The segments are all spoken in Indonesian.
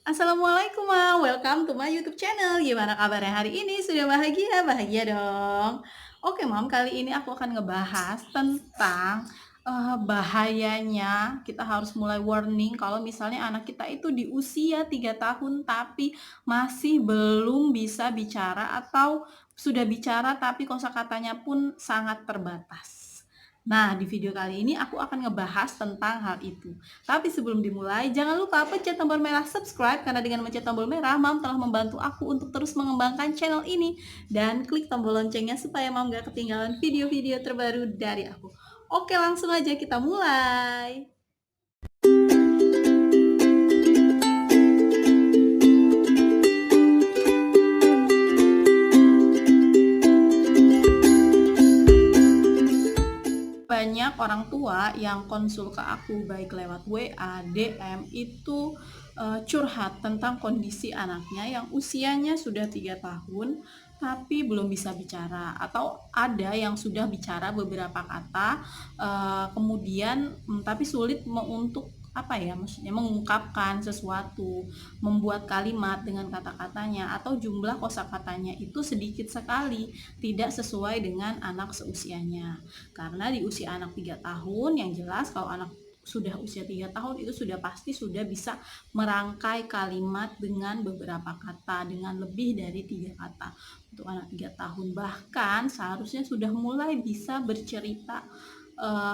Assalamualaikum Ma, welcome to my YouTube channel. Gimana kabarnya hari ini? Sudah bahagia? Bahagia dong. Oke Mam, kali ini aku akan ngebahas tentang bahayanya kita harus mulai warning kalau misalnya anak kita itu di usia 3 tahun tapi masih belum bisa bicara atau sudah bicara tapi kosakatanya pun sangat terbatas. Nah, di video kali ini aku akan ngebahas tentang hal itu. Tapi sebelum dimulai, jangan lupa pencet tombol merah subscribe karena dengan mencet tombol merah, Mam telah membantu aku untuk terus mengembangkan channel ini. Dan klik tombol loncengnya supaya Mam gak ketinggalan video-video terbaru dari aku. Oke, langsung aja kita mulai. Banyak orang tua yang konsul ke aku baik lewat WA, DM itu curhat tentang kondisi anaknya yang usianya sudah 3 tahun tapi belum bisa bicara, atau ada yang sudah bicara beberapa kata kemudian tapi sulit untuk apa ya, maksudnya mengungkapkan sesuatu, membuat kalimat dengan kata-katanya, atau jumlah kosakatanya itu sedikit sekali, tidak sesuai dengan anak seusianya. Karena di usia anak 3 tahun yang jelas kalau anak sudah usia 3 tahun itu sudah pasti sudah bisa merangkai kalimat dengan beberapa kata, dengan lebih dari 3 kata. Untuk anak 3 tahun bahkan seharusnya sudah mulai bisa bercerita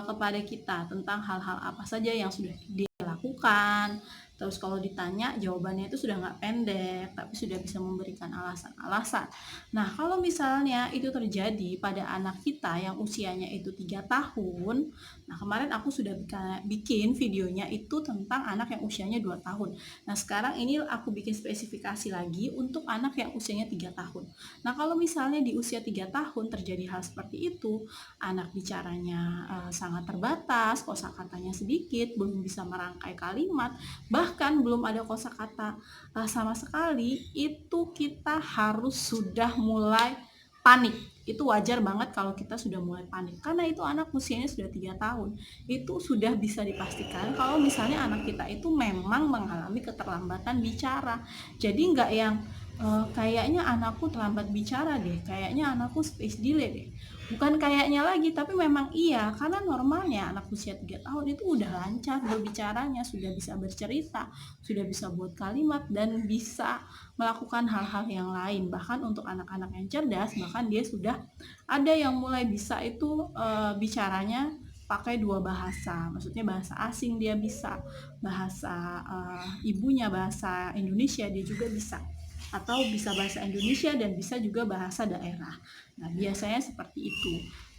kepada kita tentang hal-hal apa saja yang sudah dilakukan. Terus kalau ditanya jawabannya itu sudah nggak pendek, tapi sudah bisa memberikan alasan-alasan. Nah, kalau misalnya itu terjadi pada anak kita yang usianya itu 3 tahun, nah kemarin aku sudah bikin videonya itu tentang anak yang usianya 2 tahun. Nah, sekarang ini aku bikin spesifikasi lagi untuk anak yang usianya 3 tahun. Nah, kalau misalnya di usia 3 tahun terjadi hal seperti itu, anak bicaranya sangat terbatas, kosakatanya sedikit, belum bisa merangkai kalimat, bahkan belum ada kosakata sama sekali, itu kita harus sudah mulai panik. Itu wajar banget kalau kita sudah mulai panik karena itu anak usianya sudah 3 tahun. Itu sudah bisa dipastikan kalau misalnya anak kita itu memang mengalami keterlambatan bicara. Jadi nggak yang kayaknya anakku terlambat bicara deh, kayaknya anakku space delay deh. Bukan kayaknya lagi, tapi memang iya, karena normalnya anak usia 3 tahun itu udah lancar berbicaranya, sudah bisa bercerita, sudah bisa buat kalimat, dan bisa melakukan hal-hal yang lain. Bahkan untuk anak-anak yang cerdas, bahkan dia sudah ada yang mulai bisa itu bicaranya pakai dua bahasa, maksudnya bahasa asing dia bisa, bahasa ibunya bahasa Indonesia dia juga bisa, atau bisa bahasa Indonesia dan bisa juga bahasa daerah. Nah, biasanya seperti itu.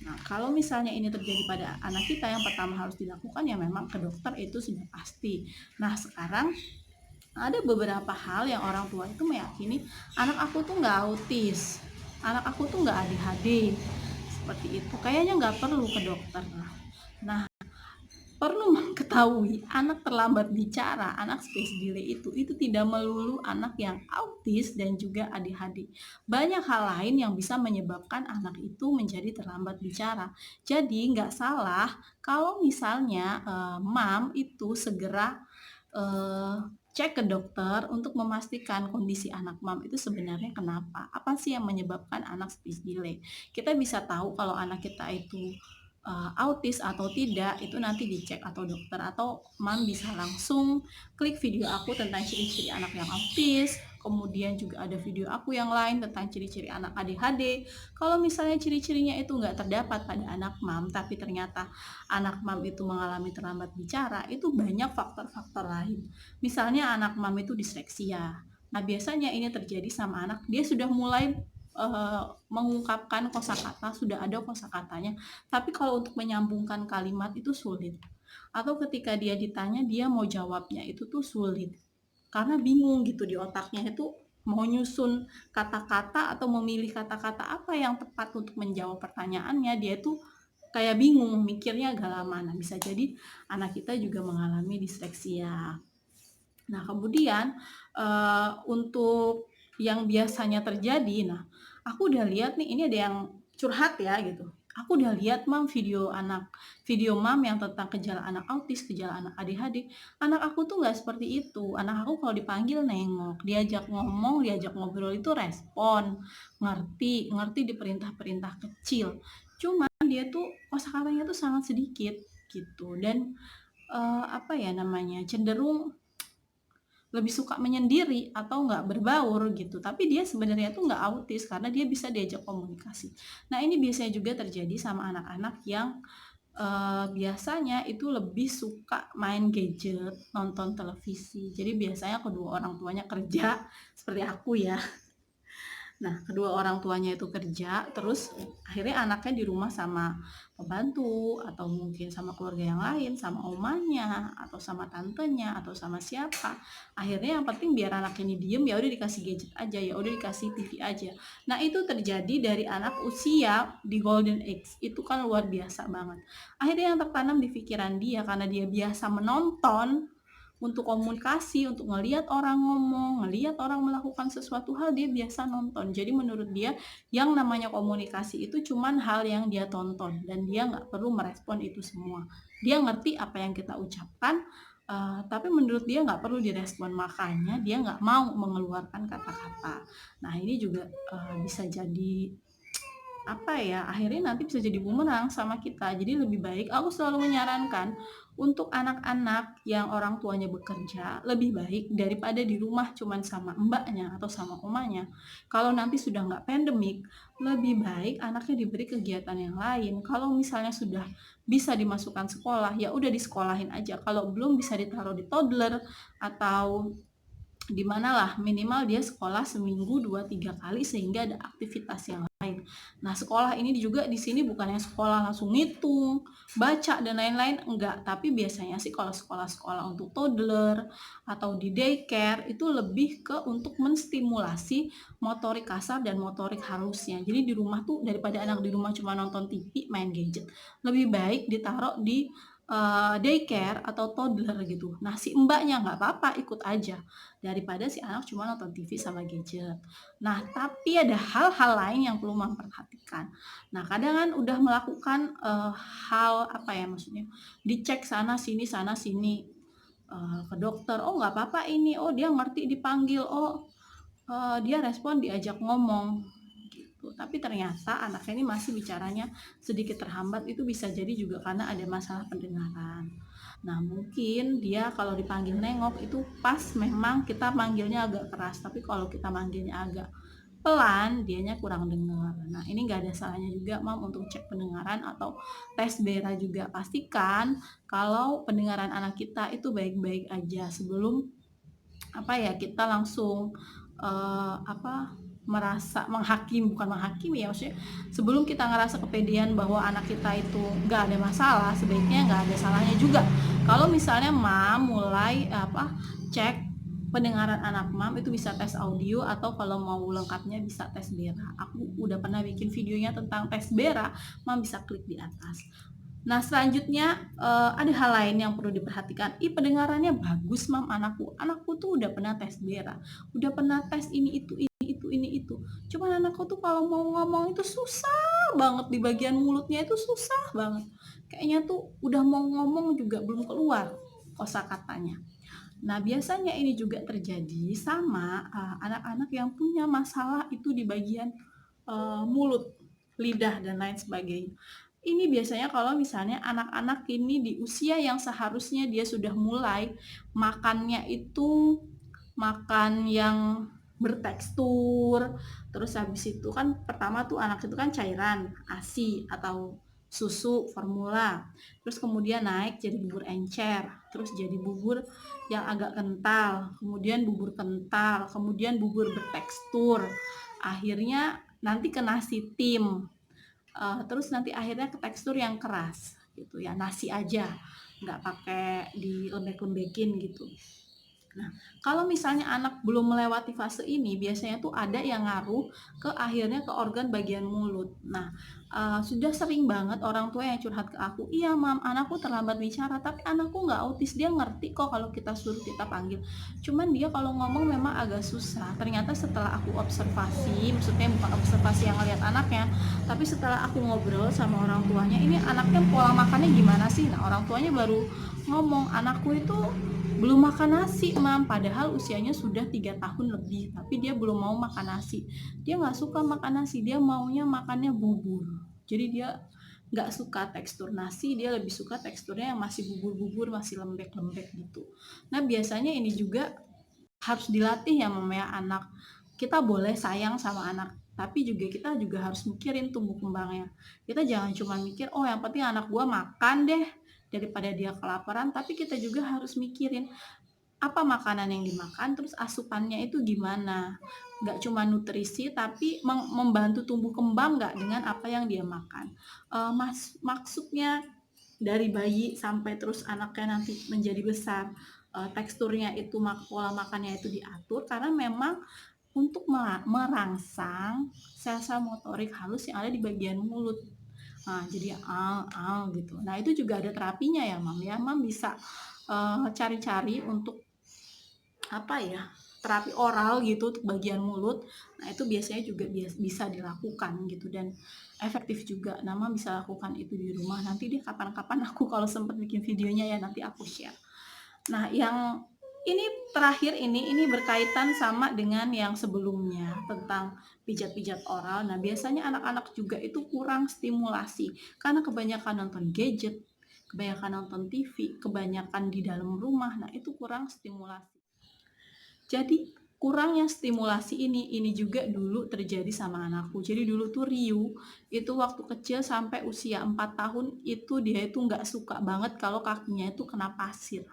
Nah, kalau misalnya ini terjadi pada anak kita, yang pertama harus dilakukan ya memang ke dokter, itu sudah pasti. Nah, sekarang ada beberapa hal yang orang tua itu meyakini anak aku tuh nggak autis, anak aku tuh nggak ADHD, seperti itu. Kayaknya nggak perlu ke dokter. Nah, perlu mengetahui anak terlambat bicara, anak space delay itu tidak melulu anak yang autis dan juga ADHD. Banyak hal lain yang bisa menyebabkan anak itu menjadi terlambat bicara. Jadi nggak salah kalau misalnya mam itu segera cek ke dokter untuk memastikan kondisi anak mam itu sebenarnya kenapa. Apa sih yang menyebabkan anak space delay? Kita bisa tahu kalau anak kita itu autis atau tidak itu nanti dicek atau dokter, atau mam bisa langsung klik video aku tentang ciri-ciri anak yang autis, kemudian juga ada video aku yang lain tentang ciri-ciri anak ADHD. Kalau misalnya ciri-cirinya itu nggak terdapat pada anak mam tapi ternyata anak mam itu mengalami terlambat bicara, itu banyak faktor-faktor lain. Misalnya anak mam itu disleksia. Nah, biasanya ini terjadi sama anak dia sudah mulai mengungkapkan kosakata, sudah ada kosakatanya, tapi kalau untuk menyambungkan kalimat itu sulit. Atau ketika dia ditanya, dia mau jawabnya itu tuh sulit. Karena bingung gitu di otaknya itu mau nyusun kata-kata atau memilih kata-kata apa yang tepat untuk menjawab pertanyaannya, dia tuh kayak bingung, mikirnya agak lama. Nah, bisa jadi anak kita juga mengalami disleksia. Nah, kemudian untuk yang biasanya terjadi, nah aku udah lihat nih ini ada yang curhat ya gitu. Aku udah lihat Mam video Mam yang tentang gejala anak autis, gejala anak ADHD. Anak aku tuh nggak seperti itu. Anak aku kalau dipanggil nengok, diajak ngomong, diajak ngobrol itu respon, ngerti, ngerti di perintah-perintah kecil. Cuma dia tuh kosakatanya tuh sangat sedikit gitu dan apa ya namanya, cenderung lebih suka menyendiri atau nggak berbaur gitu. Tapi dia sebenarnya tuh nggak autis karena dia bisa diajak komunikasi. Nah, ini biasanya juga terjadi sama anak-anak yang biasanya itu lebih suka main gadget, nonton televisi. Jadi biasanya kedua orang tuanya kerja, seperti aku ya. Nah, kedua orang tuanya itu kerja, terus akhirnya anaknya di rumah sama pembantu atau mungkin sama keluarga yang lain, sama omanya atau sama tantenya atau sama siapa. Akhirnya yang penting biar anak ini diem, ya udah dikasih gadget aja, ya udah dikasih TV aja. Nah, itu terjadi dari anak usia di golden age. Itu kan luar biasa banget. Akhirnya yang tertanam di pikiran dia karena dia biasa menonton untuk komunikasi, untuk ngelihat orang ngomong, ngelihat orang melakukan sesuatu hal, dia biasa nonton. Jadi menurut dia yang namanya komunikasi itu cuman hal yang dia tonton dan dia nggak perlu merespon itu semua. Dia ngerti apa yang kita ucapkan, tapi menurut dia nggak perlu direspon, makanya dia nggak mau mengeluarkan kata-kata. Nah ini juga bisa jadi apa ya, akhirnya nanti bisa jadi bumerang sama kita. Jadi lebih baik aku selalu menyarankan untuk anak-anak yang orang tuanya bekerja, lebih baik daripada di rumah cuman sama mbaknya atau sama omanya. Kalau nanti sudah nggak pandemik, lebih baik anaknya diberi kegiatan yang lain. Kalau misalnya sudah bisa dimasukkan sekolah, ya udah disekolahin aja. Kalau belum bisa ditaruh di toddler atau di manalah minimal dia sekolah seminggu 2-3 kali sehingga ada aktivitas yang lain. Nah, sekolah ini juga di sini bukan yang sekolah langsung ngitung, baca dan lain-lain, enggak. Tapi biasanya sih kalau sekolah-sekolah untuk toddler atau di daycare itu lebih ke untuk menstimulasi motorik kasar dan motorik halusnya. Jadi di rumah tuh daripada anak di rumah cuma nonton TV, main gadget, lebih baik ditaruh di daycare atau toddler gitu. Nah, si mbaknya nggak apa-apa ikut aja daripada si anak cuma nonton TV sama gadget. Nah, tapi ada hal-hal lain yang perlu memperhatikan. Nah, kadang kan udah melakukan hal apa ya maksudnya, dicek sana sini ke dokter. Oh, nggak apa-apa ini. Oh, dia ngerti dipanggil. Oh, dia respon diajak ngomong gitu. Tapi ternyata anaknya ini masih bicaranya sedikit terhambat, itu bisa jadi juga karena ada masalah pendengaran. Nah, mungkin dia kalau dipanggil nengok itu pas memang kita manggilnya agak keras, tapi kalau kita manggilnya agak pelan, dianya kurang dengar. Nah, ini nggak ada salahnya juga Mam untuk cek pendengaran atau tes BERA juga. Pastikan kalau pendengaran anak kita itu baik-baik aja sebelum apa ya kita langsung apa merasa menghakimi, bukan menghakimi ya maksudnya, sebelum kita ngerasa kepedean bahwa anak kita itu nggak ada masalah, sebaiknya nggak ada salahnya juga kalau misalnya Mam mulai apa cek pendengaran anak Mam itu bisa tes audio atau kalau mau lengkapnya bisa tes BERA. Aku udah pernah bikin videonya tentang tes BERA, Mam bisa klik di atas. Nah, selanjutnya ada hal lain yang perlu diperhatikan. Ih, pendengarannya bagus, Mam, anakku. Anakku tuh udah pernah tes BERA, udah pernah tes ini itu. Cuman anakku tuh kalau mau ngomong itu susah banget di bagian mulutnya itu susah banget. Kayaknya tuh udah mau ngomong juga belum keluar kosakatanya. Nah, biasanya ini juga terjadi sama anak-anak yang punya masalah itu di bagian mulut, lidah dan lain sebagainya. Ini biasanya kalau misalnya anak-anak ini di usia yang seharusnya dia sudah mulai makannya itu makan yang bertekstur, terus habis itu kan pertama tuh anak itu kan cairan, ASI atau susu formula, terus kemudian naik jadi bubur encer, terus jadi bubur yang agak kental, kemudian bubur kental, kemudian bubur bertekstur, akhirnya nanti ke nasi tim, terus nanti akhirnya ke tekstur yang keras gitu ya, nasi aja nggak pakai dilembek-lembekin gitu. Nah, kalau misalnya anak belum melewati fase ini, biasanya tuh ada yang ngaruh ke akhirnya ke organ bagian mulut. Nah, sudah sering banget orang tua yang curhat ke aku, "Iya Mam, anakku terlambat bicara, tapi anakku nggak autis, dia ngerti kok kalau kita suruh kita panggil. Cuman dia kalau ngomong memang agak susah." Ternyata setelah aku observasi, maksudnya bukan observasi yang ngeliat anaknya, tapi setelah aku ngobrol sama orang tuanya, ini anaknya pola makannya gimana sih? Nah, orang tuanya baru ngomong, "Anakku itu belum makan nasi Mam, padahal usianya sudah 3 tahun lebih, tapi dia belum mau makan nasi. Dia nggak suka makan nasi, dia maunya makannya bubur. Jadi dia nggak suka tekstur nasi, dia lebih suka teksturnya yang masih bubur-bubur, masih lembek-lembek gitu." Nah, biasanya ini juga harus dilatih ya Mam ya, anak. Kita boleh sayang sama anak, tapi kita juga harus mikirin tumbuh kembangnya. Kita jangan cuma mikir, "Oh yang penting anak gua makan deh, daripada dia kelaparan." Tapi kita juga harus mikirin apa makanan yang dimakan, terus asupannya itu gimana. Nggak cuma nutrisi, tapi membantu tumbuh kembang nggak dengan apa yang dia makan. Maksudnya dari bayi sampai terus anaknya nanti menjadi besar, teksturnya itu, pola makannya itu diatur, karena memang untuk merangsang sel-sel motorik halus yang ada di bagian mulut. Nah, jadi gitu. Nah, itu juga ada terapinya ya, Mam, ya. Mam bisa cari-cari untuk apa ya, terapi oral gitu untuk bagian mulut. Nah, itu biasanya juga bisa dilakukan gitu dan efektif juga. Nah, Mam bisa lakukan itu di rumah. Nanti deh kapan-kapan aku kalau sempet bikin videonya ya nanti aku share. Nah, yang ini terakhir ini berkaitan sama dengan yang sebelumnya tentang pijat-pijat oral. Nah, biasanya anak-anak juga itu kurang stimulasi karena kebanyakan nonton gadget, kebanyakan nonton TV, kebanyakan di dalam rumah. Nah, itu kurang stimulasi. Jadi kurangnya stimulasi ini juga dulu terjadi sama anakku. Jadi dulu tuh Ryu itu waktu kecil sampai usia 4 tahun itu dia itu nggak suka banget kalau kakinya itu kena pasir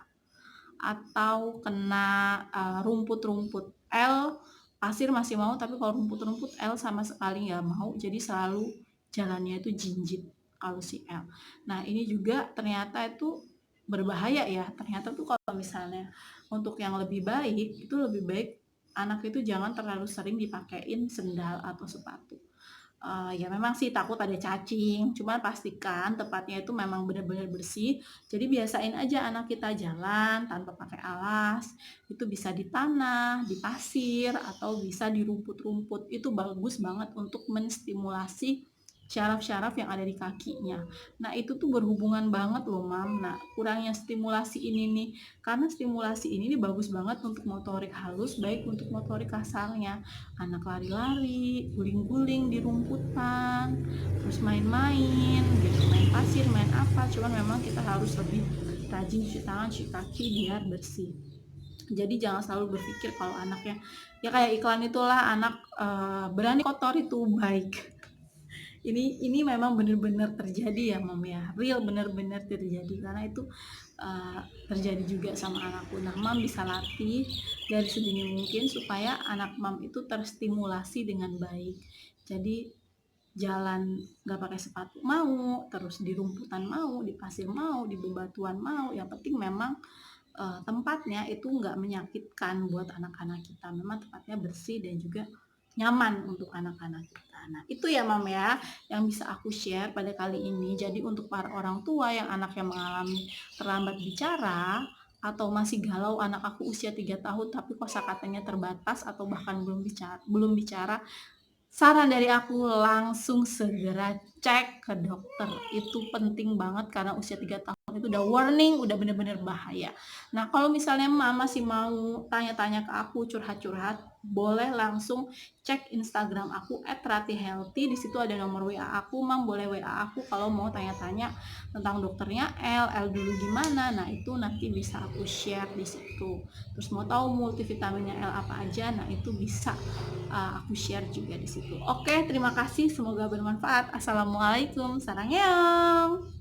atau kena rumput-rumput. L pasir masih mau, tapi kalau rumput-rumput L sama sekali nggak mau. Jadi selalu jalannya itu jinjit kalau si L. Nah, ini juga ternyata itu berbahaya ya. Ternyata tuh kalau misalnya untuk yang lebih baik, itu lebih baik anak itu jangan terlalu sering dipakein sendal atau sepatu. Ya memang sih takut ada cacing, cuman pastikan tempatnya itu memang benar-benar bersih. Jadi biasain aja anak kita jalan tanpa pakai alas, itu bisa di tanah, di pasir, atau bisa di rumput-rumput. Itu bagus banget untuk menstimulasi syaraf-syaraf yang ada di kakinya. Nah, itu tuh berhubungan banget loh, Mam. Nah, kurangnya stimulasi ini nih, karena stimulasi ini nih bagus banget untuk motorik halus, baik untuk motorik kasarnya. Anak lari-lari, guling-guling di rumputan, terus main-main gitu, main pasir, main apa. Cuman memang kita harus lebih rajin cuci tangan, cuci kaki biar bersih. Jadi jangan selalu berpikir kalau anaknya ya kayak iklan itulah, anak berani kotor itu baik. Ini memang benar-benar terjadi ya Mam ya, real benar-benar terjadi karena itu terjadi juga sama anakku. Nah, Mam bisa latih dari sedini mungkin supaya anak Mam itu terstimulasi dengan baik. Jadi jalan nggak pakai sepatu mau, terus di rumputan mau, di pasir mau, di bebatuan mau, yang penting memang tempatnya itu nggak menyakitkan buat anak-anak kita. Memang tempatnya bersih dan juga nyaman untuk anak-anak kita. Nah, itu ya Mam ya, yang bisa aku share pada kali ini. Jadi untuk para orang tua yang anaknya mengalami terlambat bicara, atau masih galau anak aku usia 3 tahun tapi kosakatanya terbatas atau bahkan belum bicara, saran dari aku langsung segera cek ke dokter. Itu penting banget karena usia 3 tahun itu udah warning, udah bener-bener bahaya. Nah, kalau misalnya Mama masih mau tanya-tanya ke aku, curhat-curhat, boleh langsung cek Instagram aku @ratihealthy. Di situ ada nomor WA aku, Mam boleh WA aku kalau mau tanya-tanya tentang dokternya L dulu gimana. Nah, itu nanti bisa aku share di situ. Terus mau tahu multivitaminnya L apa aja, nah itu bisa aku share juga di situ. Oke, terima kasih. Semoga bermanfaat. Assalamualaikum. Sarangheom.